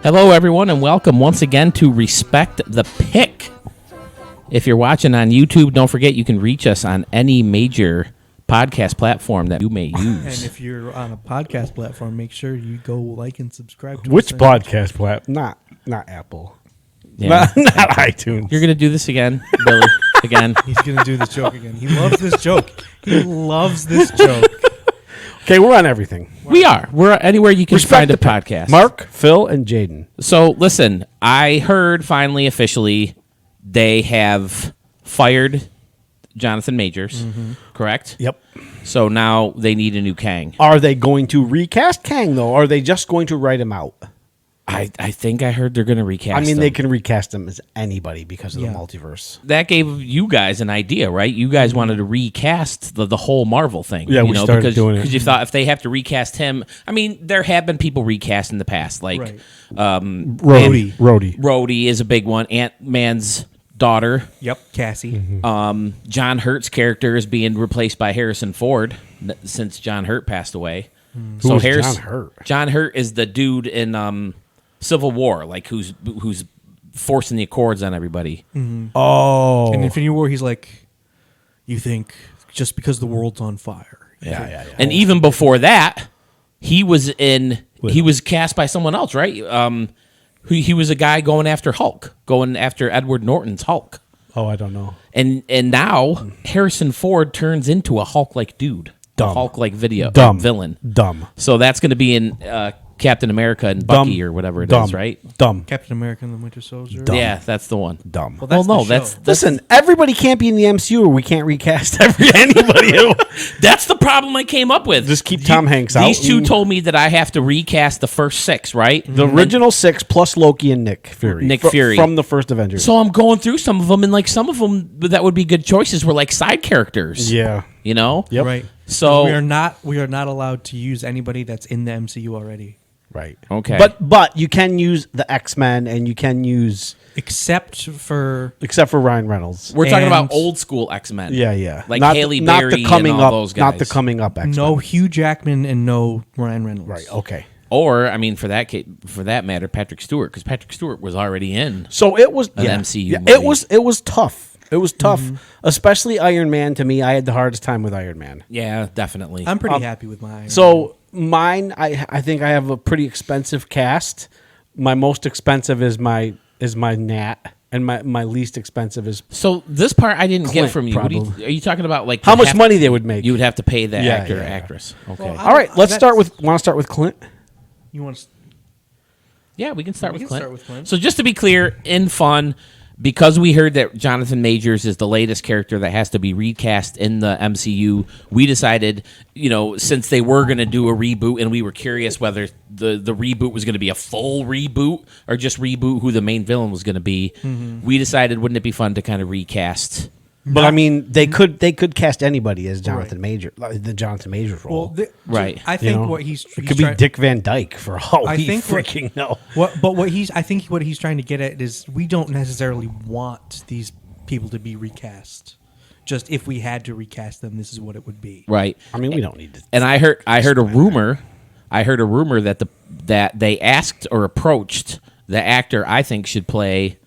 Hello, everyone, and welcome once again to Respect the Pick. If you're watching on YouTube, don't forget you can reach us on any major podcast platform that you may use. And if you're on a podcast platform, make sure you go like and subscribe to Which us. podcast platform? Not Apple. Yeah. Not iTunes. You're going to do this again, Billy, again. He's going to do this joke again. He loves this joke. He loves this joke. Okay, we're on everything. We are. We're anywhere you can Respect find a the pick. podcast. Mark, Phil, and Jaden. So, listen, I heard finally, officially, they have fired Jonathan Majors, correct? Yep. So now they need a new Kang. Are they going to recast Kang, though? Or are they just going to write him out? I think I heard they're going to recast I mean, him. they can recast him as anybody because of Yeah. the multiverse. That gave you guys an idea, right? You guys wanted to recast the whole Marvel thing. Yeah, you we started because, doing it. because you thought if they have to recast him, I mean, there have been people recast in the past, like Right. Rhodey is a big one. Ant-Man's daughter, Yep, Cassie. John Hurt's character is being replaced by Harrison Ford since John Hurt passed away. Who was John Hurt? John Hurt is the dude in Civil War, like who's forcing the Accords on everybody. Oh. In Infinity War, he's like, you think just because the world's on fire. Yeah. And even before that, he was cast by someone else, right? He was a guy going after Hulk, going after Edward Norton's Hulk. Oh, I don't know. And now Harrison Ford turns into a Hulk-like dude. Dumb. A Hulk-like Dumb. villain. Dumb. So that's going to be in Captain America and Bucky or whatever it is, right? Dumb. Captain America and the Winter Soldier. Dumb. Yeah, that's the one. Dumb. Well, that's no, the show. that's Listen, everybody can't be in the MCU or we can't recast anybody. that's the problem I came up with. Just keep Tom Hanks out. These two told me that I have to recast the first six, right? The original six plus Loki and Nick Fury. Nick Fury. From the first Avengers. So I'm going through some of them, and like some of them that would be good choices were like side characters. Yeah. You know? Yep. Right. So we are not allowed to use anybody that's in the MCU already. Right. Okay. But you can use the X-Men and you can use Except for Ryan Reynolds. we're talking about and- old school X-Men. Yeah. Like Not Haley not Berry the coming and all up, those guys. Not the coming up X-Men. no Hugh Jackman and no Ryan Reynolds. Right. Okay. Or I mean, for that matter, Patrick Stewart, because Patrick Stewart was already in. So it was An yeah, MCU yeah, movie. It was tough. It was tough, especially Iron Man. To me, I had the hardest time with Iron Man. Yeah, definitely. I'm pretty happy with mine. So mine, I think I have a pretty expensive cast. My most expensive is my Nat, and my least expensive is So this part I didn't get Clint, from you. What probably. are you talking about? Like how much money they would make. you would have to pay the Yeah, actor or yeah. actress. Okay. Well, All right, let's that's- start with. Want to start with Clint? you want to? Yeah, we can start We with can Clint. start with Clint. So just to be clear, in fun, because we heard that Jonathan Majors is the latest character that has to be recast in the MCU, we decided, since they were going to do a reboot and we were curious whether the reboot was going to be a full reboot or just reboot who the main villain was going to be, we decided wouldn't it be fun to kind of recast. But I mean, they could cast anybody as Jonathan Major, like the Jonathan Majors role. Well, Right. I think You know? what he's it could be Dick Van Dyke for all I we think what- freaking know. I think what he's trying to get at is we don't necessarily want these people to be recast. Just if we had to recast them, this is what it would be. Right. I mean, we don't need to. And I heard a rumor. I heard a rumor that that they asked or approached the actor I think should play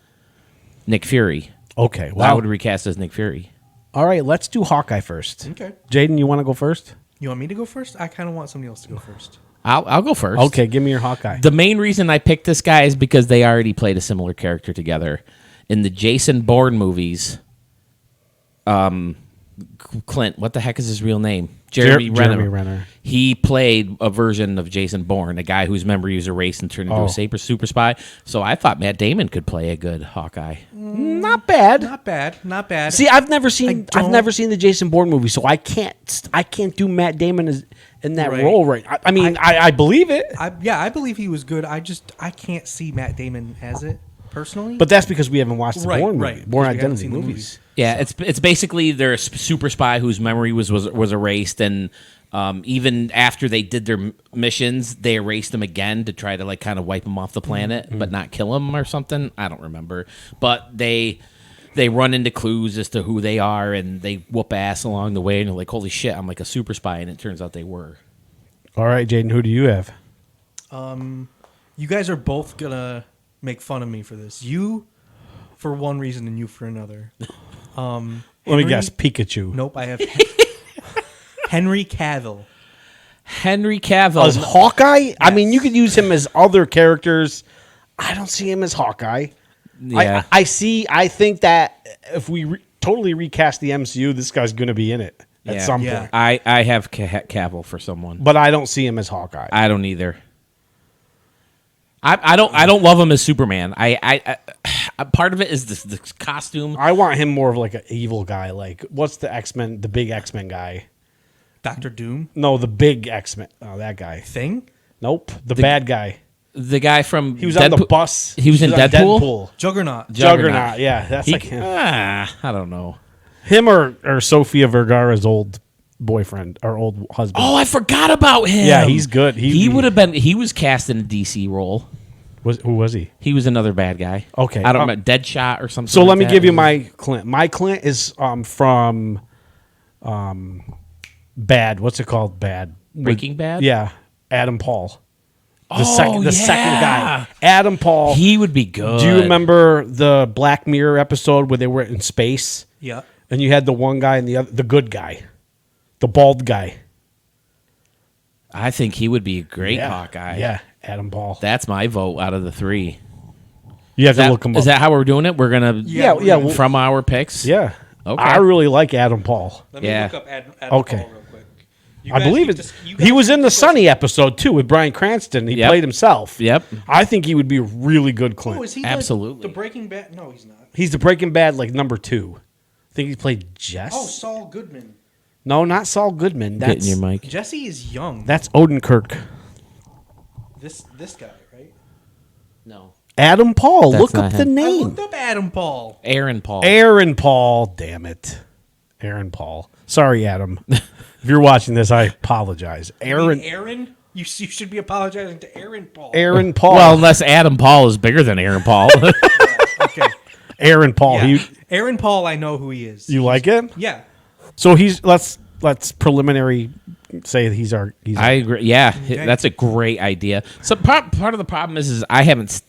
Nick Fury. Okay, Well, I wow. would recast as Nick Fury. All right, let's do Hawkeye first. Okay. Jaden, you want to go first? You want me to go first? I kind of want somebody else to go first. I'll go first. Okay, give me your Hawkeye. The main reason I picked this guy is because they already played a similar character together in the Jason Bourne movies. Clint, what the heck is his real name? Jeremy Renner. He played a version of Jason Bourne, a guy whose memory was erased and turned into a super spy. So I thought Matt Damon could play a good Hawkeye. Not bad. Not bad. See, I've never seen don't- the Jason Bourne movie, so I can't do Matt Damon in that Right. role right. I mean, I believe it, I believe he was good. I can't see Matt Damon as it personally. but that's because we haven't watched the Right, Bourne right, movie, because Bourne we haven't Identity seen the movies. Yeah, it's basically they're a super spy whose memory was erased, and even after they did their missions, they erased them again to try to kind of wipe them off the planet, but not kill them or something. I don't remember, but they they run into clues as to who they are, and they whoop ass along the way, and you're like, holy shit, I'm like a super spy, and it turns out they were. All right, Jaden, who do you have? You guys are both gonna make fun of me for this. You for one reason and you for another. Let me guess, Pikachu. Nope, I have Henry Cavill. Henry Cavill. As Hawkeye? I mean, you could use him as other characters. I don't see him as Hawkeye. Yeah. I think that if we totally recast the MCU, this guy's going to be in it at some point. I have Cavill for someone, But I don't see him as Hawkeye. I don't either. I don't love him as Superman. I part of it is this costume. I want him more of like an evil guy. Like, what's the X-Men, the big X-Men guy? Dr. Doom? No, the big X-Men. Oh, that guy. Thing? Nope, the bad guy. The guy from He was on the bus. He was in on Deadpool? Juggernaut. Juggernaut, yeah. That's like him. I don't know. Him or Sofia Vergara's old boyfriend or old husband. Oh, I forgot about him. Yeah, he's good. He would have been. He was cast in a DC role. Who was he? He was another bad guy. Okay. I don't remember. Deadshot or something. So like let me that. give you my Clint. My Clint is from Bad. What's it called? Bad. Breaking Bad. Yeah, Adam Paul. The Oh, second guy, Adam Paul. He would be good. Do you remember the Black Mirror episode where they were in space? Yeah. And you had the one guy and the good guy, the bald guy. I think he would be a great Hawkeye. Yeah, Adam Paul. That's my vote out of the three. You have to look him up. Is that how we're doing it? We're gonna Yeah. from our picks. Yeah. Okay. I really like Adam Paul. Let me Yeah. look up Adam Okay. Paul real quick. You I guys believe keep it. dis- you guys He was keep in the discussing- Sunny episode too with Bryan Cranston. He Yep. played himself. Yep. I think he would be a really good Clint. Oh, is he Absolutely. the Breaking Bad? No, he's not. He's the Breaking Bad like number 2. I think he played Jess. Oh, Saul Goodman. No, not Saul Goodman. Get in That's your mic. Jesse is young. that's Odenkirk. This guy, right? No. Adam Paul. That's Look not up the him. I name. looked up Adam Paul. Aaron Paul. Aaron Paul. Damn it. Aaron Paul. Sorry, Adam. If you're watching this, I apologize. Aaron. Aaron You should be apologizing to Aaron Paul. Aaron Paul. Well, unless Adam Paul is bigger than Aaron Paul. Okay. Aaron Paul. Yeah. Aaron Paul, I know who he is. You like him? Yeah. So let's preliminary say he's our. I agree. Yeah, Okay. that's a great idea. So part of the problem is I haven't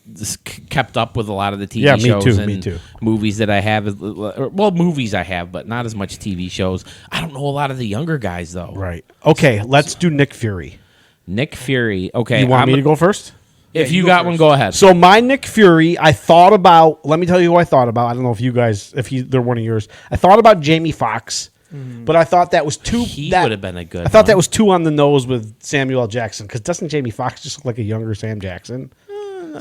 kept up with a lot of the TV Yeah, me shows too, and me too. movies that I have. Well, movies I have, but not as much TV shows. I don't know a lot of the younger guys though. Right. Okay, let's do Nick Fury. Nick Fury. Okay, You want me to go first? If Yeah, you you go got one, first. go ahead. So my Nick Fury, I thought about. Let me tell you who I thought about. I don't know if you guys, they're one of yours. I thought about Jamie Foxx, but I thought that was too. He that- would have been a good. I thought one. that was too on the nose with Samuel L. Jackson because doesn't Jamie Foxx just look like a younger Sam Jackson?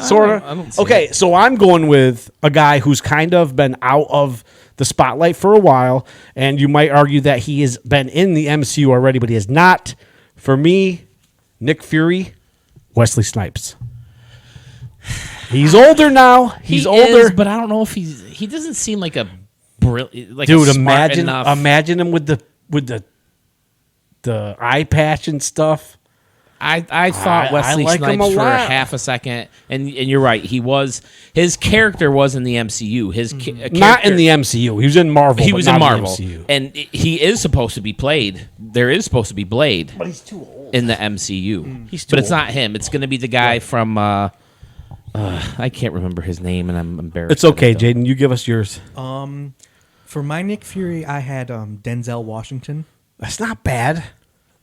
Sort I don't of. see Okay, so I'm going with a guy who's kind of been out of the spotlight for a while, and you might argue that he has been in the MCU already, but he has not. For me, Nick Fury, Wesley Snipes. He's older now. He's He older, is, but I don't know if he doesn't seem like a brilliant. Like dude. a smart Imagine enough. him with the eye patch and stuff. I thought I Wesley like him Snipes a for lot. half a second, and you're right. His character was in the MCU. Not in the MCU. He was in Marvel. He but was not in Marvel, the MCU. and he is supposed to be played. There is supposed to be Blade, But he's too old. in the MCU. He's too but it's old. not him. It's going to be the guy from. I can't remember his name, and I'm embarrassed. It's okay, that I don't. Jaden. You give us yours. For my Nick Fury, I had Denzel Washington. That's not bad.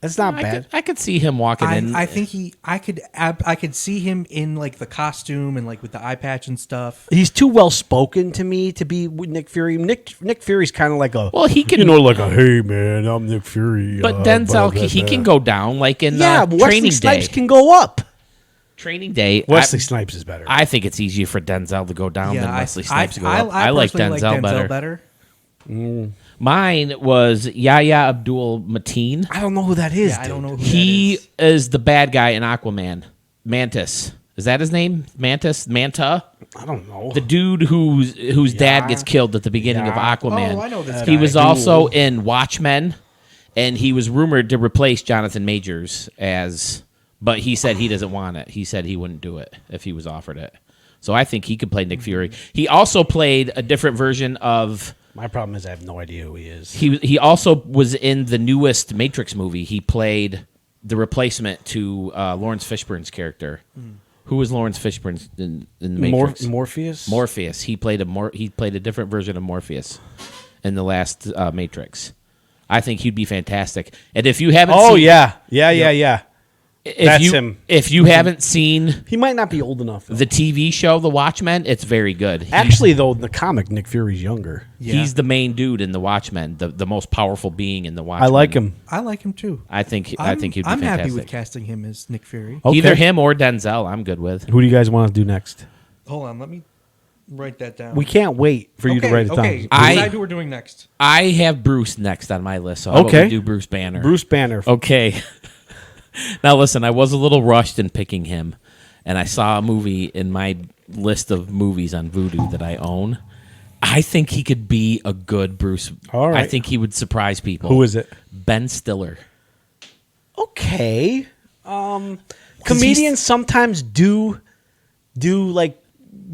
That's not bad. I could see him walking in. I think I could see him in like the costume and like with the eye patch and stuff. He's too well spoken to me to be with Nick Fury. Nick Fury's kind of like a Well, he can- like a hey man, I'm Nick Fury. but Denzel, he can go down like in Yeah, but Wesley Training Snipes Day. can go up. Training Day. Wesley Snipes is better. I think it's easier for Denzel to go down than Wesley Snipes to go up. I like personally Denzel, better. Mine was Yahya Abdul Mateen. I don't know who that is. Yeah, I don't know who He that is. is the bad guy in Aquaman. Mantis. Is that his name? Manta? I don't know. The dude whose dad gets killed at the beginning of Yeah. Aquaman. Oh, I know this He guy. was also in Watchmen, and he was rumored to replace Jonathan Majors but he said he doesn't want it. He said he wouldn't do it if he was offered it. So I think he could play Nick Fury. He also played a different version of. My problem is I have no idea who he is. He also was in the newest Matrix movie. He played the replacement to Lawrence Fishburne's character. Who was Lawrence Fishburne in the Matrix? Morpheus. Morpheus. He played a different version of Morpheus in the last Matrix. I think he'd be fantastic. And if you haven't, yeah. That's him. If you haven't seen He might not be old enough. the TV show The Watchmen, it's very good. Actually, though, in the comic, Nick Fury's younger. He's the main dude in The Watchmen, the most powerful being in The Watchmen. I like him. I like him too. I think he'd be I'm fantastic. happy with casting him as Nick Fury. Okay. Either him or Denzel, I'm good with. Who do you guys want to do next? Hold on, let me write that down. We can't wait for you to write it down. Okay, I- decide who we're doing next. I have Bruce next on my list, so how about Okay. we do Bruce Banner. Bruce Banner. Okay. Now listen, I was a little rushed in picking him, and I saw a movie in my list of movies on Vudu that I own. I think he could be a good Bruce. All right. I think he would surprise people. Who is it? Ben Stiller. Okay. Comedians sometimes do like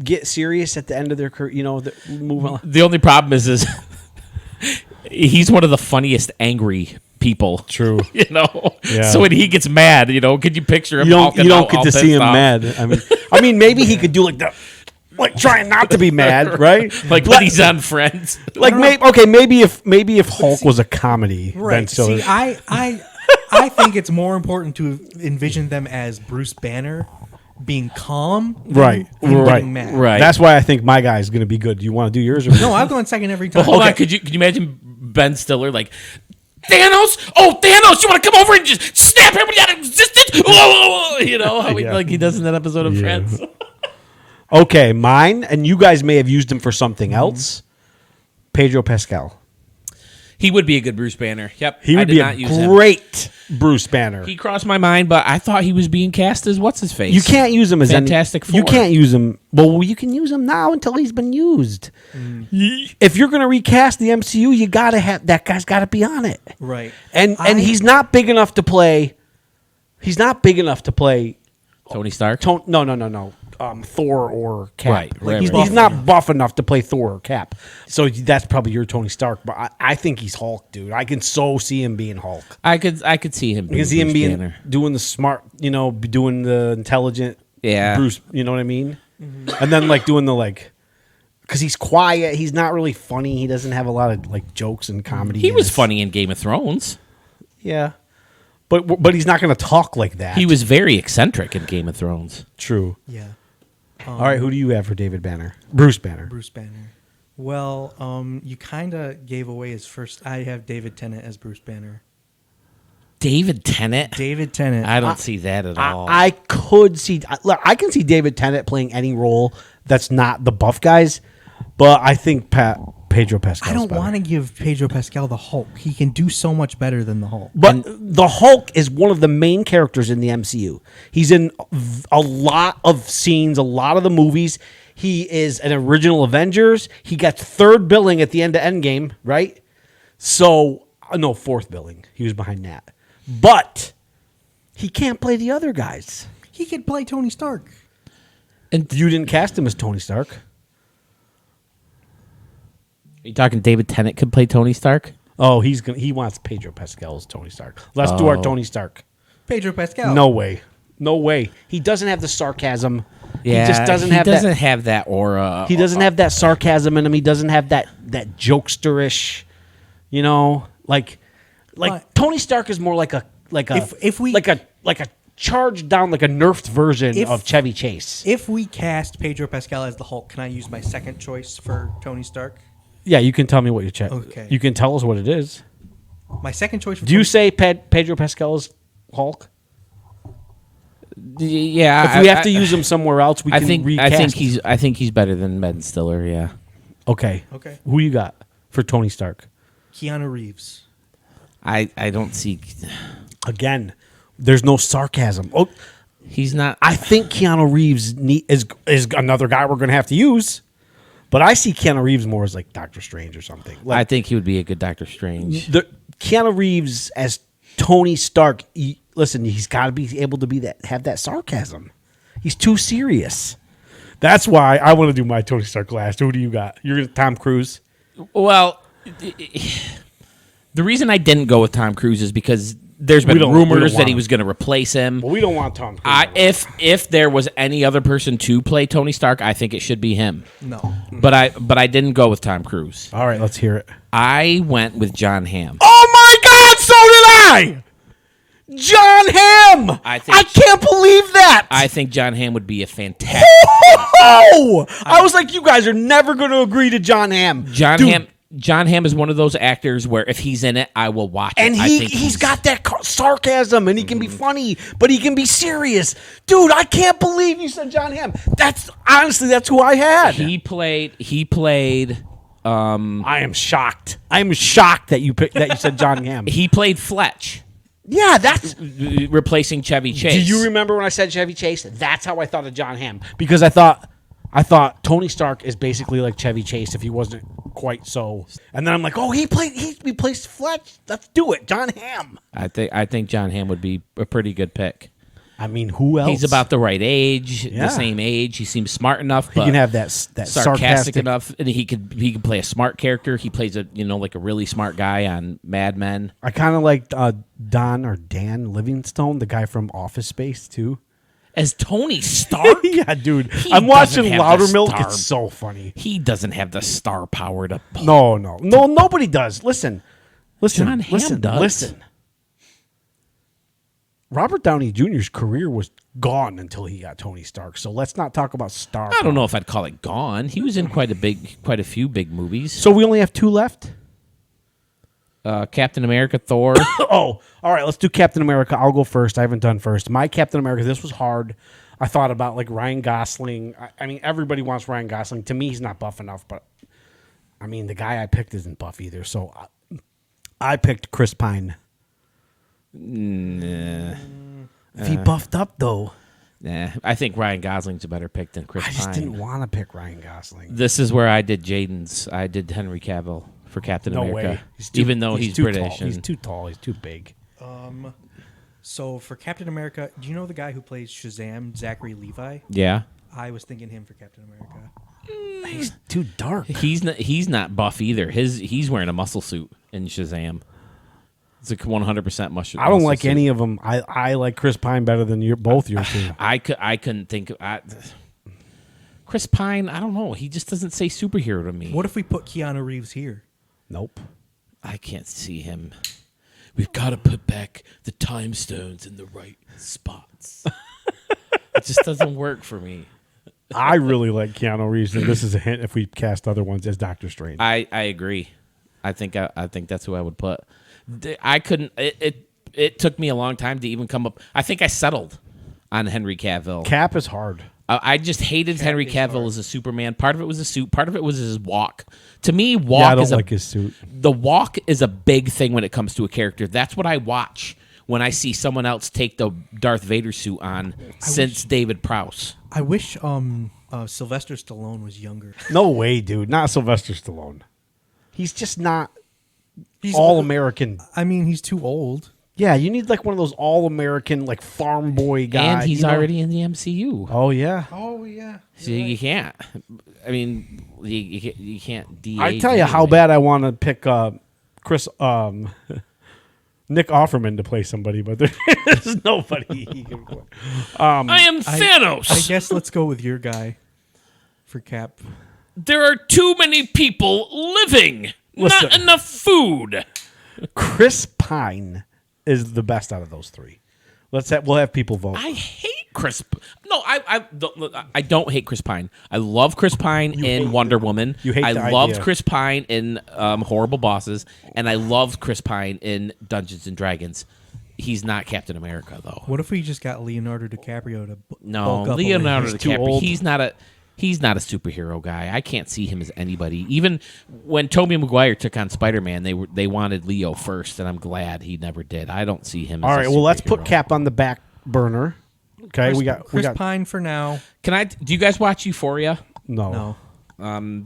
get serious at the end of their career. You know, move on. The only problem is he's one of the funniest angry people. True. You know, Yeah. so when he gets mad, you know, could you picture him? You don't hulking you don't out get all to see pissed him off? mad. I mean, maybe he could do like trying not to be mad, right? Like when he's on Friends. Like maybe if Hulk was a comedy, Ben Right. Stiller. See, I think it's more important to envision them as Bruce Banner being calm, than Right, him right, getting mad. right. That's why I think my guy is going to be good. Do you want to do yours or No, I'm going second every time. Hold on, could you imagine Ben Stiller like Thanos? Oh, Thanos! You want to come over and just snap everybody out of existence? Whoa, you know how he does in that episode of Friends. Okay, mine, and you guys may have used him for something else. Pedro Pascal. He would be a good Bruce Banner. Yep, He I would did be not a use him. great Bruce Banner. He crossed my mind, but I thought he was being cast as what's his face. You can't use him as Fantastic You Four. can't use him. Well, you can use him now until he's been used. If you're going to recast the MCU, you got to have that guy's got to be on it. Right. And he's not big enough to play. He's not big enough to play. Tony Stark. No. Thor or Cap. Right, He's not buff enough to play Thor or Cap. So that's probably your Tony Stark. But I think he's Hulk, dude. I can so see him being Hulk. I could see him. I can see him Bruce being Banner. doing the smart, doing the intelligent. Yeah. Bruce. You know what I mean? And then like doing the because he's quiet. He's not really funny. He doesn't have a lot of jokes and comedy. He in was his- funny in Game of Thrones. Yeah. But he's not going to talk like that. He was very eccentric in Game of Thrones. True. Yeah. All right, who do you have for David Banner? Bruce Banner. Bruce Banner. Well, you kind of gave away his first. I have David Tennant as Bruce Banner. David Tennant. David Tennant. I don't see that at all. I could see. Look, I can see David Tennant playing any role that's not the buff guys, but I think Pedro Pascal. I don't want to give Pedro Pascal the Hulk. He can do so much better than the Hulk. But the Hulk is one of the main characters in the MCU. He's in a lot of scenes, a lot of the movies. He is an original Avengers. He got third billing at the end of Endgame, right? So, no, fourth billing. He was behind that. But he can't play the other guys. He could play Tony Stark. And you didn't cast him as Tony Stark. Are you talking David Tennant could play Tony Stark? Oh, he wants Pedro Pascal as Tony Stark. Let's do our Tony Stark. Pedro Pascal. No way. He doesn't have the sarcasm. Yeah, he just doesn't have that aura. He doesn't have that sarcasm in him. He doesn't have that jokesterish, like But- Tony Stark is more like a charged down like a nerfed version of Chevy Chase. If we cast Pedro Pascal as the Hulk, can I use my second choice for Tony Stark? Yeah, you can tell me what you check. Okay. You can tell us what it is. My second choice for Do you Tony- say Pedro Pascal is Hulk? Yeah, If we have to use him somewhere else, we can recast. I think he's better than Ben Stiller. Yeah. Okay. Okay. Who you got for Tony Stark? Keanu Reeves. I don't see. Again, there's no sarcasm. Oh, He's not. I think Keanu Reeves is another guy we're going to have to use. But I see Keanu Reeves more as like Doctor Strange or something. I think he would be a good Doctor Strange. Keanu Reeves as Tony Stark. He's got to be able to have that sarcasm. He's too serious. That's why I want to do my Tony Stark last. Who do you got? You're gonna Tom Cruise. Well, the reason I didn't go with Tom Cruise is because there's been We don't rumors that want he him. was going to replace him. Well, we don't want Tom Cruise. If there was any other person to play Tony Stark, I think it should be him. No. But I didn't go with Tom Cruise. All right, let's hear it. I went with John Hamm. Oh my God! So did I. John Hamm. I can't believe that. I think John Hamm would be a fantastic. Oh! I was like, you guys are never going to agree to John Hamm. John Hamm is one of those actors where if he's in it, I will watch And it. I think he's got that sarcasm, and he can be funny, but he can be serious. Dude, I can't believe you said John Hamm. That's who I had. He played. I am shocked. I am shocked that you said John Hamm. He played Fletch, Yeah, that's. replacing Chevy Chase. Do you remember when I said Chevy Chase? That's how I thought of John Hamm, because I thought Tony Stark is basically like Chevy Chase if he wasn't quite so. And then I'm like, oh, he replaced Fletch. Let's do it, John Hamm. I think John Hamm would be a pretty good pick. I mean, who else? He's about the right age, Yeah. the same age. He seems smart enough. He But can have that sarcastic enough, and he could play a smart character. He plays like a really smart guy on Mad Men. I kind of like Dan Livingstone, the guy from Office Space too. As Tony Stark, Yeah, dude. He I'm watching doesn't have the Loudermilk. star- It's so funny. he doesn't have the star power to. No, nobody does. Listen. John Hamm does. Listen. Robert Downey Jr.'s career was gone until he got Tony Stark. So let's not talk about star. I don't know if I'd call it gone. He was in quite a few big movies. So we only have 2 left. Captain America, Thor. Oh, all right. Let's do Captain America. I'll go first. I haven't done first. My Captain America. This was hard. I thought about like Ryan Gosling. I mean, everybody wants Ryan Gosling. To me, he's not buff enough. But I mean, the guy I picked isn't buff either. So I picked Chris Pine. Nah. If he buffed up though, Nah, I think Ryan Gosling's a better pick than Chris I just Pine. didn't want to pick Ryan Gosling. This is where I did Jaden's. I did Henry Cavill for Captain No America. way. Even though he's too British. tall. He's and- too tall. He's too big. So for Captain America, do you know the guy who plays Shazam, Zachary Levi? yeah. I was thinking him for Captain America. He's too dark. He's not buff either. He's wearing a muscle suit in Shazam. It's a 100% muscle. I don't like suit. any of them. I like Chris Pine better than both your two. I couldn't think. Chris Pine. I don't know. He just doesn't say superhero to me. What if we put Keanu Reeves here? Nope. I can't see him. We've got to put back the time stones in the right spots. It just doesn't work for me. I really like Keanu Reeves, and this is a hint if we cast other ones as Doctor Strange. I agree. I think that's who I would put. I couldn't. It took me a long time to even come up. I think I settled on Henry Cavill. Cap is hard. I just hated Henry Cavill as a Superman. Part of it was the suit. Part of it was his walk. To me, Yeah, walk I don't is like his suit. the walk is a big thing when it comes to a character. That's what I watch when I see someone else take the Darth Vader suit on since David Prowse. I wish Sylvester Stallone was younger. No way, dude. Not Sylvester Stallone. He's just not He's all American. I mean, he's too old. Yeah, you need like one of those all American like farm boy guys. And he's already in the MCU. Oh yeah. Oh yeah. So you can't. I mean, you can't de-age I tell you how anyway. bad I want to pick Chris Nick Offerman to play somebody, but there's nobody he can play. I am Thanos. I guess let's go with your guy for Cap. There are too many people living. Listen. Not enough food. Chris Pine is the best out of those three. We'll have people vote. I hate Chris. No, I don't hate Chris Pine. I love Chris Pine in Wonder Woman. You hate I the loved idea. Chris Pine in Horrible Bosses, and I loved Chris Pine in Dungeons and Dragons. He's not Captain America though. What if we just got Leonardo DiCaprio to No, bulk up a Leonardo little? too DiCaprio. old. He's not a superhero guy. I can't see him as anybody. Even when Tobey Maguire took on Spider-Man, they wanted Leo first, and I'm glad he never did. I don't see him. All as right, a well let's put superhero. Cap on the back burner. Okay, we got Chris Pine for now. Can I? Do you guys watch Euphoria? no. No.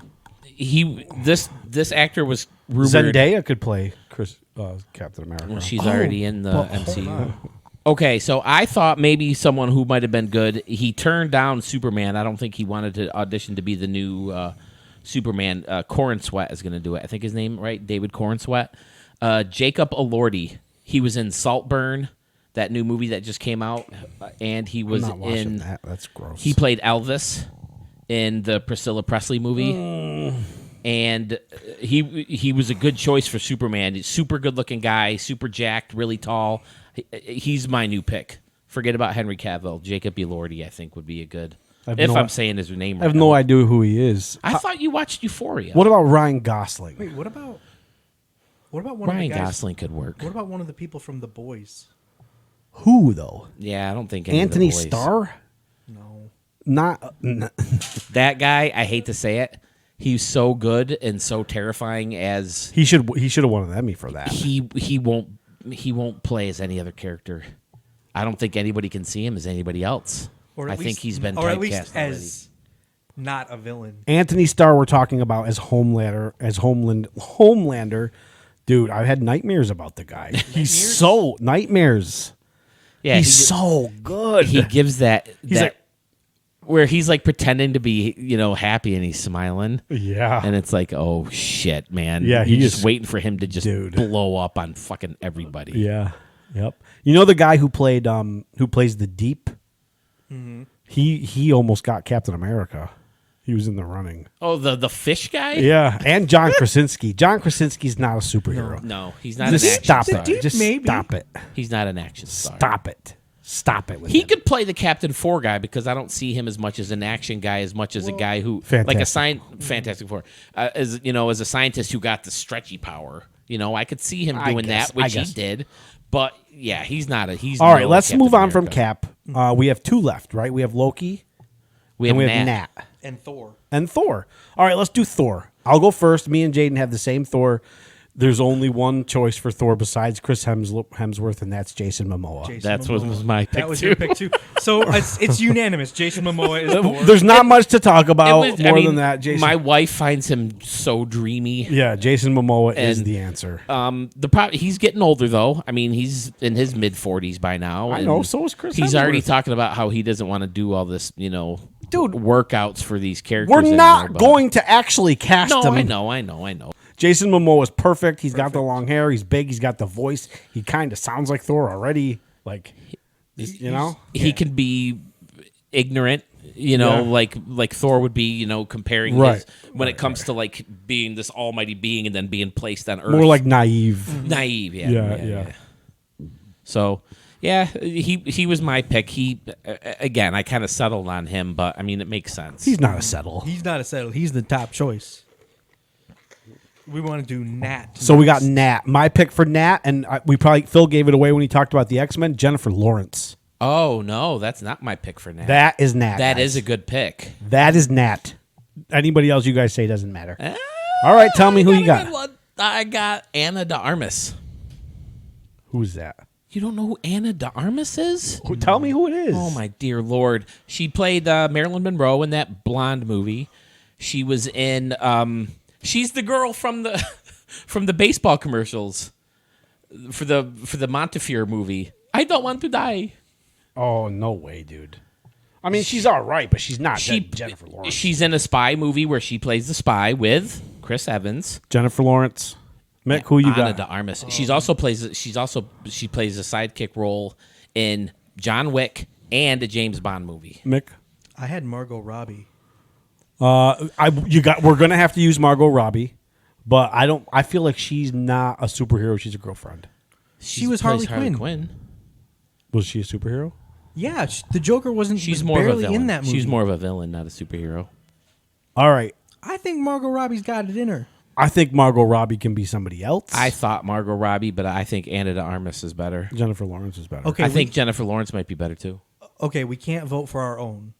This actor was rumored. Zendaya could play Captain America. Well, she's already in the but hold MCU. on. Okay, so I thought maybe someone who might have been good. He turned down Superman. I don't think he wanted to audition to be the new Superman. Corn Sweat is going to do it. I think his name, right? David Corn Sweat. Jacob Elordi. He was in Saltburn, that new movie that just came out, and he was I'm not watching in. that. That's gross. He played Elvis in the Priscilla Presley movie. And he was a good choice for Superman. He's a super good-looking guy, super jacked, really tall. He's my new pick. Forget about Henry Cavill. Jacob Elordi, I think, would be a good. I'm saying his name right I have now. no idea who he is. I thought you watched Euphoria. What about Ryan Gosling? Wait, what about one Ryan of the guys? Gosling could work. What about one of the people from The Boys? Who, though? Yeah, I don't think any Anthony of the boys. Starr? No. Not. That guy, I hate to say it, he's so good and so terrifying as He should have won an Emmy for that. he won't play as any other character. I don't think anybody can see him as anybody else. Or I at think least- he's been or at typecast least already. as not a villain. Anthony Starr, we're talking about as Homelander. Dude, I've had nightmares about the guy. He's so nightmares. Yeah, He's so good. he gives that He's like- where he's like pretending to be happy and he's smiling. Yeah. And it's like, oh shit, man. Yeah, You're he just is- waiting for him to just dude. blow up on fucking everybody. Yeah. Yep. You know the guy who plays the Deep? Mm-hmm. He almost got Captain America. He was in the running. Oh, the fish guy? Yeah, and John Krasinski. John Krasinski's not a superhero. No, he's not Just an action stop star. it. Deep, Just maybe. stop it. He's not an action star. Stop it. Stop it with He him. could play the Captain 4 guy because I don't see him as much as an action guy as much as a guy who Fantastic. Fantastic Four as a scientist who got the stretchy power. I could see him I doing guess, that, which I he guess. did. But yeah, he's not a he's All right, no let's Captain move on from America. Cap. We have two left, right? We have Loki We and have we have Nat. Nat. And Thor. And Thor. All right, let's do Thor. I'll go first. Me and Jaden have the same Thor. There's only one choice for Thor besides Chris Hemsworth, and that's Jason Momoa. Jason That's Momoa. what was my pick That was too. your pick too. So it's unanimous. Jason Momoa is Thor. There's not much to talk about It was- more than that. Jason. My wife finds him so dreamy. Yeah, Jason Momoa is And- the answer. He's getting older though. I mean, he's in his mid 40s by now. I and know, so is Chris He's already Hemsworth. talking about how he doesn't want to do all this, Dude, workouts for these characters. We're not anymore, but- going to actually cast No, him. I know. Jason Momoa is perfect. He's got the long hair. He's big. He's got the voice. He kind of sounds like Thor already. Like, He can be ignorant, Yeah. like Thor would be, comparing Right. his, when it comes to like being this almighty being and then being placed on Earth. more like naive. naive, yeah. Yeah. So, yeah, he was my pick. He again, I kind of settled on him, but I mean, it makes sense. He's not a settle. He's not a settle. He's the top choice. We want to do Nat. So we got Nat. My pick for Nat, and Phil gave it away when he talked about the X-Men. Jennifer Lawrence. Oh no, that's not my pick for Nat. That is Nat. That guys. is a good pick. That is Nat. Anybody else you guys say doesn't matter. All right, tell me who you got. I got Anna de Armas. Who's that? You don't know who Anna de Armas is? Tell me who it is. Oh my dear Lord! She played Marilyn Monroe in that Blonde movie. She was in. She's the girl from the from the baseball commercials for the Montefiore movie. I don't want to die. Oh, no way, dude. I mean, she's all right, but she's not Jennifer Lawrence. She's in a spy movie where she plays the spy with Chris Evans. Jennifer Lawrence. Mick, who you Anna got? de Armas. She plays a sidekick role in John Wick and a James Bond movie. Mick. I had Margot Robbie. We're gonna have to use Margot Robbie, but I feel like she's not a superhero. She's a girlfriend. She was plays Harley Quinn. Was she a superhero? Yeah, the Joker wasn't. She's was more of a barely villain. in that movie. She's more of a villain, not a superhero. All right. I think Margot Robbie's got it in her. I think Margot Robbie can be somebody else. I thought Margot Robbie, but I think Anna de Armas is better. Jennifer Lawrence is better. Okay, I think Jennifer Lawrence might be better too. Okay, we can't vote for our own.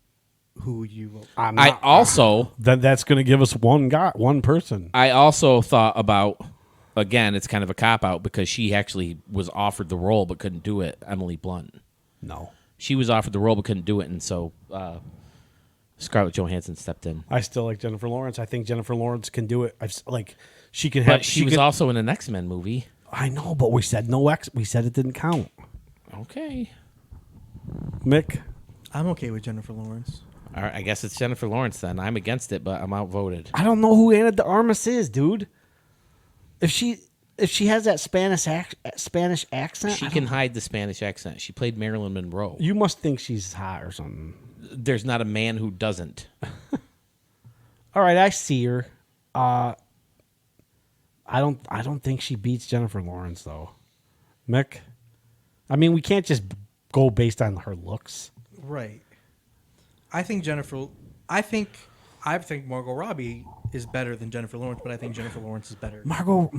Who would you vote? I also that's going to give us one person. I also thought about, again, it's kind of a cop out because she actually was offered the role but couldn't do it. Emily Blunt. No. She was offered the role but couldn't do it, and so Scarlett Johansson stepped in. I still like Jennifer Lawrence. I think Jennifer Lawrence can do it. She can have. But she was also in an X-Men movie. I know, but we said no X. We said it didn't count. Okay. Mick? I'm okay with Jennifer Lawrence. All right, I guess it's Jennifer Lawrence then. I'm against it, but I'm outvoted. I don't know who Ana de Armas is, dude. If she has that Spanish accent, She can hide the Spanish accent. She played Marilyn Monroe. you must think she's hot or something. There's not a man who doesn't. All right, I see her. I don't think she beats Jennifer Lawrence though. Mick? I mean, we can't just go based on her looks. Right. I think Margot Robbie is better than Jennifer Lawrence, but I think Jennifer Lawrence is better. Margot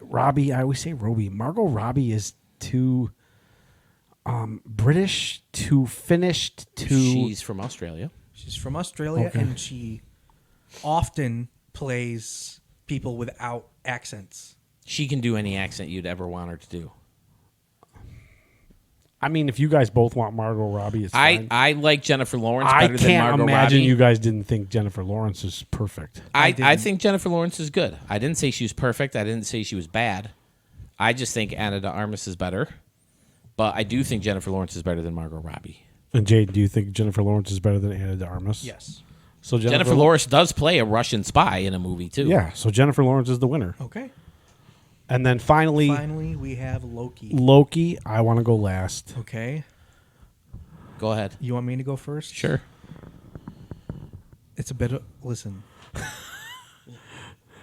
Robbie. I always say Robbie. Margot Robbie is too British, too finished, too. She's from Australia. She's from Australia, Okay. and she often plays people without accents. She can do any accent you'd ever want her to do. I mean, if you guys both want Margot Robbie, it's fine. I like Jennifer Lawrence I better than can't Margot imagine Robbie. you guys didn't think Jennifer Lawrence is perfect. I think Jennifer Lawrence is good. I didn't say she was perfect. I didn't say she was bad. I just think Ana de Armas is better. But I do think Jennifer Lawrence is better than Margot Robbie. And Jade, do you think Jennifer Lawrence is better than Ana de Armas? Yes. So Jennifer Lawrence does play a Russian spy in a movie too. Yeah. So Jennifer Lawrence is the winner. Okay. And then finally, We have Loki. Loki. I want to go last. Okay. Go ahead. You want me to go first? Sure. It's a bit of... Listen.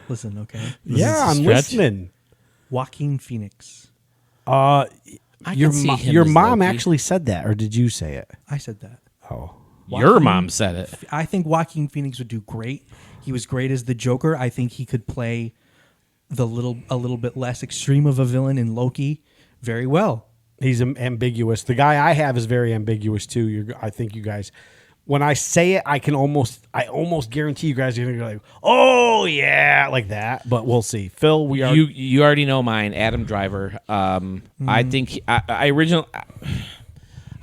Listen, okay? Yeah, I'm stretch. listening. Joaquin Phoenix. I can see him Your as mom Loki. actually said that, or did you say it? I said that. Oh, Your mom said it. I think Joaquin Phoenix would do great. He was great as the Joker. I think he could play a little bit less extreme of a villain in Loki very well. he's ambiguous. The guy I have is very ambiguous too. I think you guys, when I say it, I almost guarantee you guys are gonna go like, oh yeah, like that. But we'll see. Phil, we are You already know mine, Adam Driver. I think I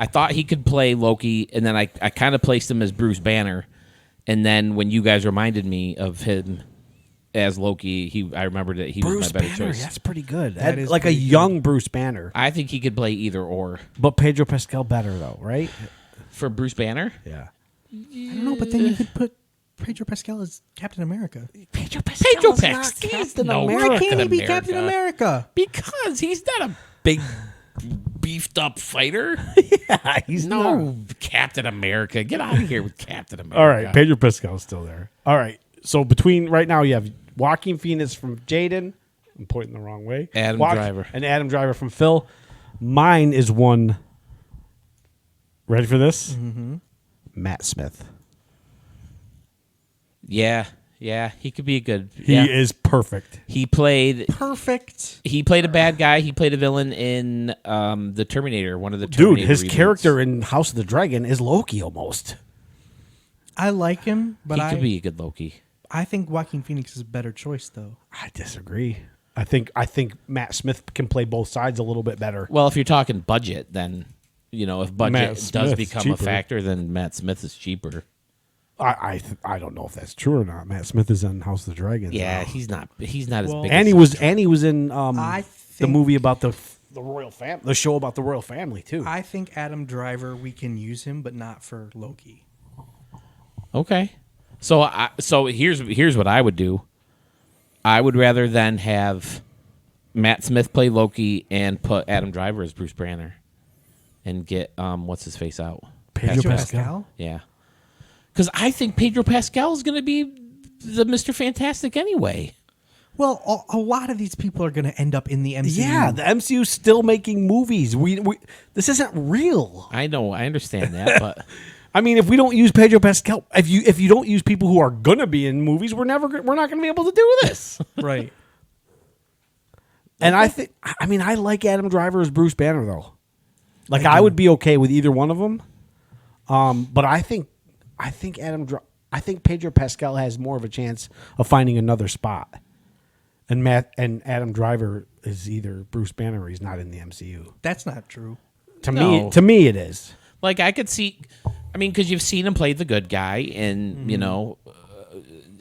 thought he could play Loki, and then I kind of placed him as Bruce Banner, and then when you guys reminded me of him as Loki, I remembered that he Bruce was my better Banner. choice. That's pretty good. That is like a pretty good. young Bruce Banner, I think he could play either or. but Pedro Pascal better though, right? For Bruce Banner, Yeah. I don't know, but then you could put Pedro Pascal as Captain America. Pedro Pascal Pascal Captain Captain America. Why can't he be America. Captain America? because he's not a big beefed up fighter. Yeah, he's No, Captain America. Get out of here with Captain America. All right, Pedro Pascal is still there. All right, so between right now you have Joaquin Phoenix from Jaden. I'm pointing the wrong way. Adam Driver. And Adam Driver from Phil. Mine is one. Ready for this? Mm-hmm. Matt Smith. Yeah, he could be a good. He is perfect. He played Perfect. a bad guy. He played a villain in the Terminator, one of the Dude, Terminator his reboots. character in House of the Dragon is Loki almost. I like him, but He could be a good Loki. I think Joaquin Phoenix is a better choice, though. I disagree. I think Matt Smith can play both sides a little bit better. Well, if you're talking budget, then if budget Matt does Smith's become cheaper. a factor, then Matt Smith is cheaper. I don't know if that's true or not. Matt Smith is in House of the Dragon. Yeah, now. he's not as Well- big. and as he was in I the think- movie about the royal family, the show about the royal family too. I think Adam Driver, we can use him, but not for Loki. Okay. So here's what I would do. I would rather than have Matt Smith play Loki and put Adam Driver as Bruce Banner, and get what's his face out. Pedro Pedro Pascal. Pascal? Yeah. Because I think Pedro Pascal is going to be the Mr. Fantastic anyway. Well, a lot of these people are going to end up in the MCU. Yeah, the MCU's still making movies. We this isn't real. I know, I understand that, but I mean, if we don't use Pedro Pascal, if you don't use people who are gonna be in movies, we're not gonna be able to do this. Right. And I like Adam Driver as Bruce Banner though. Like I would be okay with either one of them. But I think Pedro Pascal has more of a chance of finding another spot. And Adam Driver is either Bruce Banner or he's not in the MCU. That's not true. To No. me, it is. like I could see, because you've seen him play the good guy, and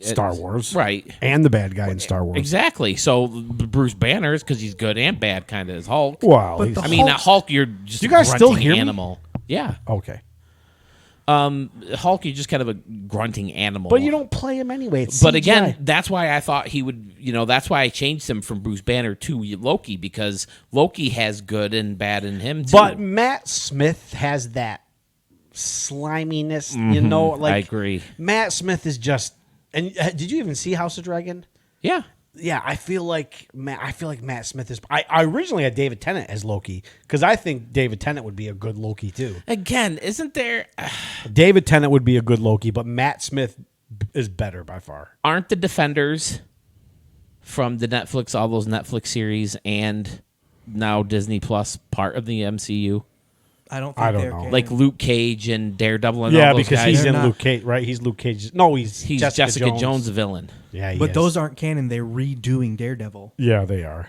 Star Wars, right? and the bad guy in Star Wars. Exactly. So Bruce Banner is because he's good and bad, kind of as Hulk. Well, But the I mean, Hulk, you're just You guys a still grunting hear me? animal. Yeah. okay, Hulk, you're just kind of a grunting animal. but you don't play him anyway. It's But CGI. again, that's why I thought he would. That's why I changed him from Bruce Banner to Loki, because Loki has good and bad in him too. But Matt Smith has that sliminess, like I agree. Matt Smith is just. And did you even see House of Dragon? Yeah. Yeah, I feel like Matt Smith is. I originally had David Tennant as Loki because I think David Tennant would be a good Loki too. Again, isn't there? David Tennant would be a good Loki, but Matt Smith is better by far. Aren't the Defenders from the Netflix, all those Netflix series, and now Disney Plus part of the MCU? I don't I don't they're know. canon. Like Luke Cage and Daredevil and Yeah, all those because guys. he's They're in not. Luke Cage, right? He's Luke Cage. No, he's Jessica Jones, the villain. Yeah, he But is. those aren't canon. They're redoing Daredevil. Yeah, they are.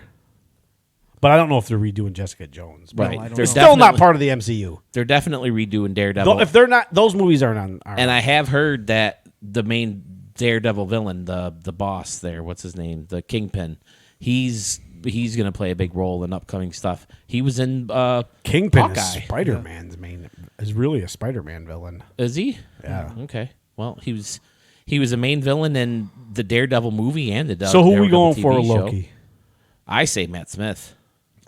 But I don't know if they're redoing Jessica Jones. But Right. I don't They're know. Still not definitely- part of the MCU. They're definitely redoing Daredevil. Though if they're not, those movies aren't on. And I have heard that the main Daredevil villain, the boss there, what's his name? The Kingpin. He's going to play a big role in upcoming stuff. He was in Kingpin Hawkeye. is Spider-Man's main. Is really a Spider-Man villain. Is he? Yeah. Okay. Well, he was a main villain in the Daredevil movie and the So who are we Daredevil going for TV show. Loki? I say Matt Smith.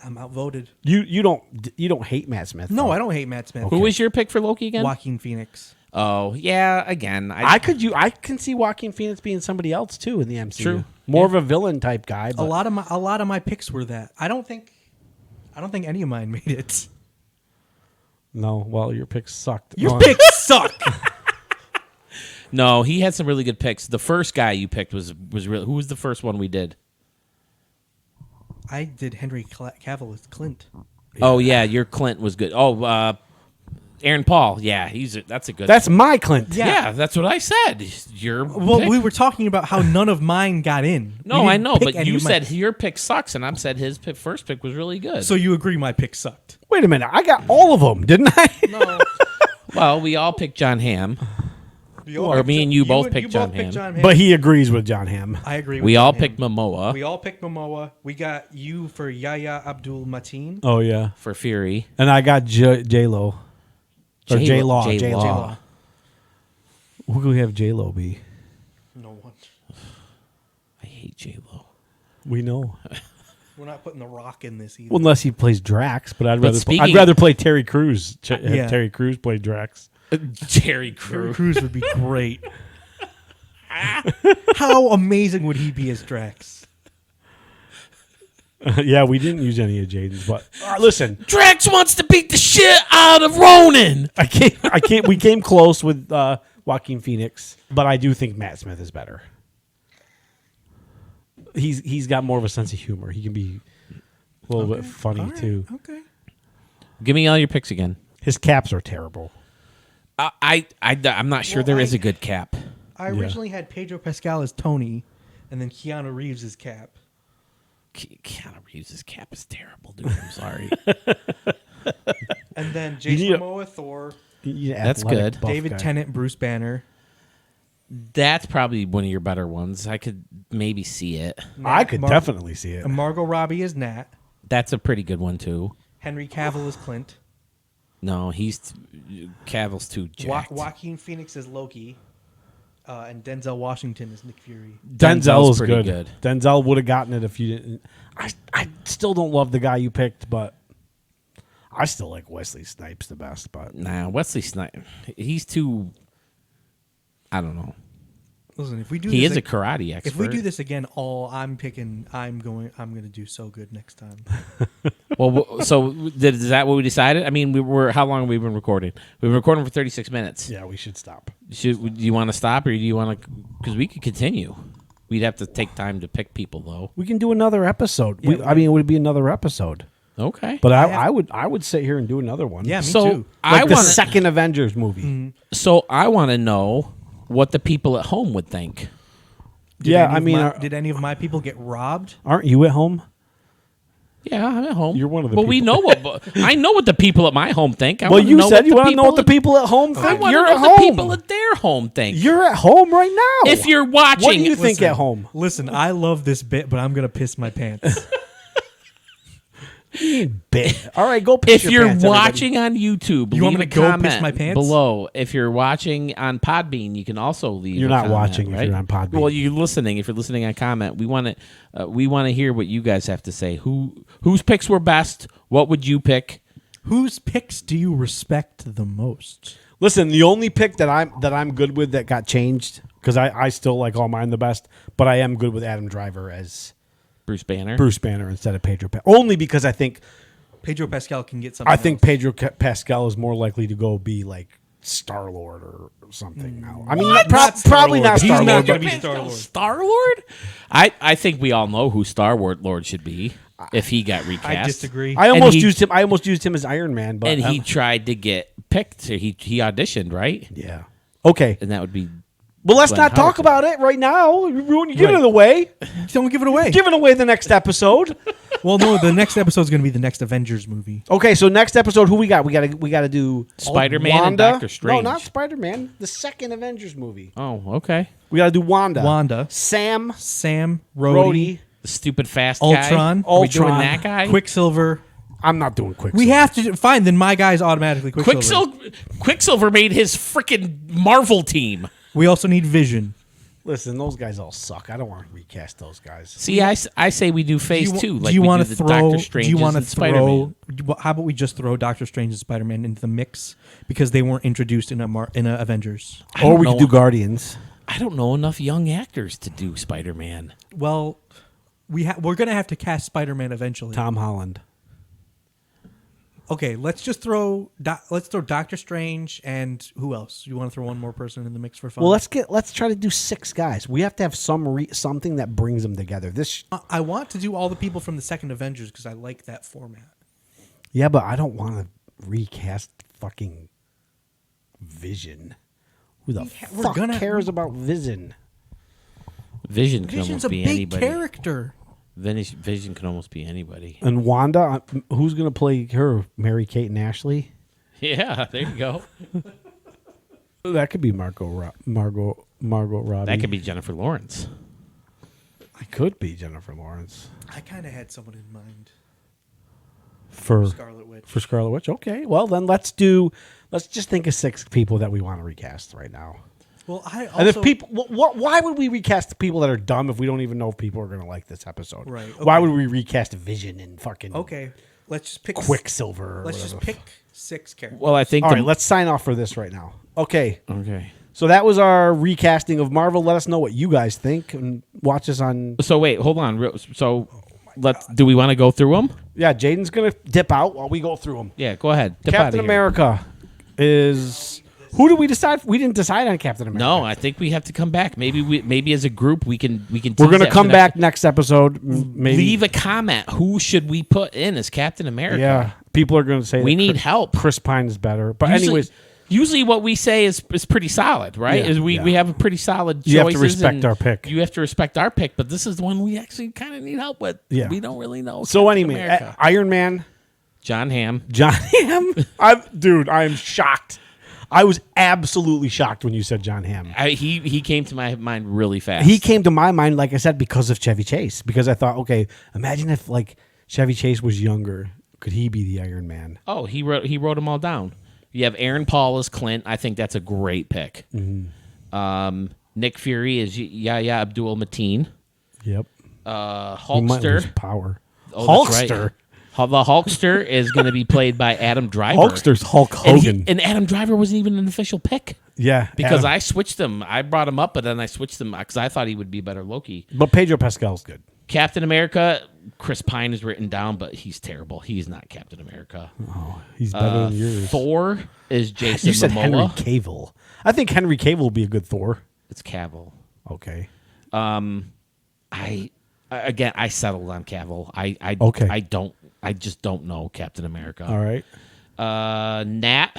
I'm outvoted. You don't hate Matt Smith. No, though. I don't hate Matt Smith. Who was your pick for Loki again? Joaquin Phoenix. Oh, yeah, again. I can see Joaquin Phoenix being somebody else too in the MCU. True. More of a villain type guy. A But lot of my picks were that. I don't think any of mine made it. no, well, your picks sucked. Your No, picks suck. No, he had some really good picks. The first guy you picked was really. Who was the first one we did? I did Henry Cavill as Clint. Oh yeah, your Clint was good. Oh, Aaron Paul. Yeah, that's a good. That's my Clint. yeah, that's what I said. Your Well, pick. we were talking about how none of mine got in. No, We I didn't know, pick but any you of my- said your pick sucks, and I said his first pick was really good. So you agree my pick sucked? Wait a minute, I got all of them, didn't I? No. well, we all picked John Hamm. Or me and you both picked John Hamm. But he agrees with John Hamm. I agree. With We John all Hamm. picked Momoa We all picked Momoa. We got you for Yahya Abdul Mateen. Oh yeah, for Fury. and I got J Lo or J Law. J-Law. Who could we have J Lo be? No one. I hate J Lo. We know. We're not putting The Rock in this either. Well, unless he plays Drax, but I'd But rather speaking- I'd rather play Terry Crews. Have Yeah. Terry Crews play Drax. Terry Terry Crews. Crews would be great. How amazing would he be as Drax? Yeah, we didn't use any of Jaden's, but listen, Drax wants to beat the shit out of Ronan. I can't. We came close with Joaquin Phoenix, but I do think Matt Smith is better. He's got more of a sense of humor. He can be a little bit funny All right, too. Okay. Give me all your picks again. His caps are terrible. I'm not sure Well, there is a good cap. I originally had Pedro Pascal as Tony, and then Keanu Reeves as Cap. Keanu Reeves' cap is terrible, dude. I'm sorry. And then need Jason a- Momoa, Thor, That's Athletic good. buff David guy. Tennant, Bruce Banner. That's probably one of your better ones. I could maybe see it. I could Mar- definitely see it. Margot Robbie as Nat. That's a pretty good one too. Henry Cavill as Clint. No, Cavill's too jacked. Joaquin Phoenix as Loki. And Denzel Washington as Nick Fury. Denzel is pretty good. Denzel would have gotten it if you didn't. I still don't love the guy you picked, but I still like Wesley Snipes the best. But Nah, Wesley Snipes. He's too. I don't know. Listen, if we do He this is a karate expert. if we do this again, I'm going to do so good next time. Well, so is that what we decided? I mean, how long have we been recording? We've been recording for 36 minutes. yeah, we should stop. Do you want to stop, or do you want to? Because we could continue. We'd have to take time to pick people, though. We can do another episode. Yeah, it would be another episode. Okay. But I would sit here and do another one. Yeah, me so too. like I the want. second Avengers movie. So I want to know what the people at home would think. Yeah, I mean, did any of my people get robbed? aren't you at home? Yeah, I'm at home. You're one of the Well, we people. know what I know what the people at my home think. I Well, wanna you know said what you the want to know what the people at home I think. want to You're know at what the home. people at their home think. You're at home right now. If you're watching, what do you think at home? Listen, I love this bit, but I'm gonna piss my pants. Bit. All right, go piss if your you're pants, everybody. watching on YouTube, You want leave me a to go piss comment my pants? below. If you're watching on Podbean, you can also leave. You're a not comment, watching if right? you're on Podbean. Well, you're listening. If you're listening on comment, we want to hear what you guys have to say. Whose picks were best? What would you pick? Whose picks do you respect the most? Listen, the only pick that I'm good with that got changed because I still like all mine the best, but I am good with Adam Driver as Bruce Banner. Bruce Banner instead of Pedro Pascal. Only because I think Pedro Pascal can get something. I think else. Pedro Pascal is more likely to go be like Star-Lord or something now. I mean, Not probably not He's Star-Lord. not gonna but- be Star-Lord. Star-Lord? I think we all know who Star-Lord should be if he got recast. I disagree. I And almost he- used him. I almost used him as Iron Man, but And he tried to get picked. He auditioned, right? yeah. Okay. And that would be Well, let's Glenn not talk Howerton. about it right now. You're giving Right. it away. Don't give it away. Giving away the next episode. Well, no, the next episode is going to be the next Avengers movie. Okay, so next episode, who we got? We got to do Spider-Man and Wanda. Doctor Strange. No, not Spider-Man. The second Avengers movie. Oh, okay. We got to do Wanda. Wanda. Sam. Sam, Rhodey. The stupid fast Ultron. guy. Are we doing Ultron. that guy? Quicksilver. I'm not doing Quicksilver. We have to fine. Then my guy's automatically Quicksilver. Quicksilver made his freaking Marvel team. We also need Vision. Listen, those guys all suck. I don't want to recast those guys. See, I say we do phase two. Like do you want want to to throw? Doctor Do Strange you want to and Spider-Man. throw? How about we just throw Doctor Strange and Spider-Man into the mix because they weren't introduced in a Avengers? I Or don't we know- could do Guardians. I don't know enough young actors to do Spider-Man. Well, we're gonna have to cast Spider-Man eventually. Tom Holland. Okay, let's just throw Doctor Strange and who else? You want to throw one more person in the mix for fun? Well, let's try to do 6 guys. We have to have something that brings them together. I want to do all the people from the second Avengers because I like that format. Yeah, but I don't want to recast fucking Vision. Who the we're fuck gonna- cares about Vision? Vision can Vision's almost a be big anybody. character. Vision can almost be anybody. And Wanda, who's going to play her? Mary-Kate and Ashley? Yeah, there you go. That could be Margot Robbie. That could be Jennifer Lawrence. It could be Jennifer Lawrence. I kind of had someone in mind. For Scarlet Witch. For Scarlet Witch? Okay. Well, then let's just think of 6 people that we want to recast right now. Well, I also, And if people, why would we recast the people that are dumb if we don't even know if people are going to like this episode? Right, Why okay. would we recast Vision and fucking okay, let's just pick Quicksilver? Or Let's just whatever? pick 6 characters. Well, I think All right, let's sign off for this right now. Okay. Okay. So that was our recasting of Marvel. Let us know what you guys think and watch us on. So wait, hold on. So do we want to go through them? Yeah, Jaden's going to dip out while we go through them. Yeah, go ahead. Dip Captain outta here. America is. Who did we decide? We didn't decide on Captain America. No, I think we have to come back. Maybe as a group we can. We're tease going to that for come the back next episode. Maybe. Leave a comment. Who should we put in as Captain America? Yeah, people are going to say We that need help. Chris Pine is better, but Usually- anyways, Usually, what we say is pretty solid, right? Yeah, Is we yeah. have a pretty solid. You have to choices respect and our pick. You have to respect our pick, but this is the one we actually kind of need help with. Yeah. We don't really know. so Captain anyway, America. Iron Man, John Hamm. John Hamm. I am shocked. I was absolutely shocked when you said John Hamm. He came to my mind really fast. He came to my mind, like I said, because of Chevy Chase. Because I thought, okay, imagine if like Chevy Chase was younger, could he be the Iron Man? Oh, he wrote them all down. You have Aaron Paul as Clint. I think that's a great pick. Mm-hmm. Nick Fury is Yahya Abdul Mateen. Yep. He might lose Hulkster. power. Oh, that's right. Hulkster. The Hulkster is going to be played by Adam Driver. Hulkster's Hulk And Hogan. and Adam Driver wasn't even an official pick. Yeah, Because Adam. I switched him. I brought him up, but then I switched him because I thought he would be a better Loki. But Pedro Pascal's good. Captain America, Chris Pine is written down, but he's terrible. He's not Captain America. He's better than yours. Thor is Jason You said Momoa. Henry Cavill. I think Henry Cavill will be a good Thor. It's Cavill. Okay. I settled on Cavill. Okay. I just don't know Captain America. All right. Nat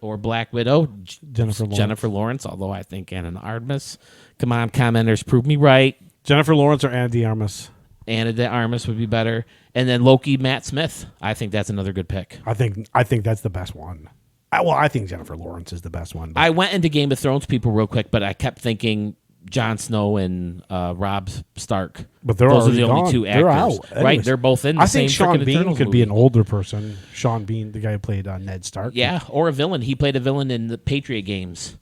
or Black Widow, Jennifer Lawrence. although I think Anna Artemis. Come on, commenters, prove me right. Jennifer Lawrence or Anna de Armas? Anna de Armas would be better. And then Loki, Matt Smith. I think that's another good pick. I think that's the best one. I think Jennifer Lawrence is the best one. But I went into Game of Thrones people real quick, but I kept thinking Jon Snow and Robb Stark. But they're those are already the only gone. two They're actors, out. right? Anyways, They're both in. The I think same Sean frickin' Bean Eternals could be movie. an older person. Sean Bean, the guy who played Ned Stark. Yeah, or a villain. He played a villain in the Patriot games.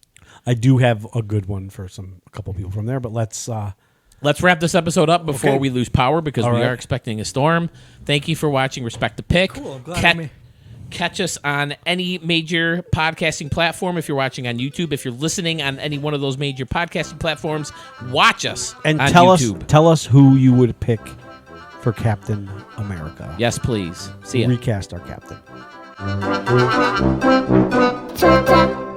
I do have a good one for a couple people from there, but let's wrap this episode up before Okay. we lose power because All we right. are expecting a storm. Thank you for watching Respect the Pick. Cool, I'm glad Catch us on any major podcasting platform if you're watching on YouTube. If you're listening on any one of those major podcasting platforms, watch us and on tell YouTube. tell us who you would pick for Captain America. Yes, please. See ya. Recast our captain. Choo-choo.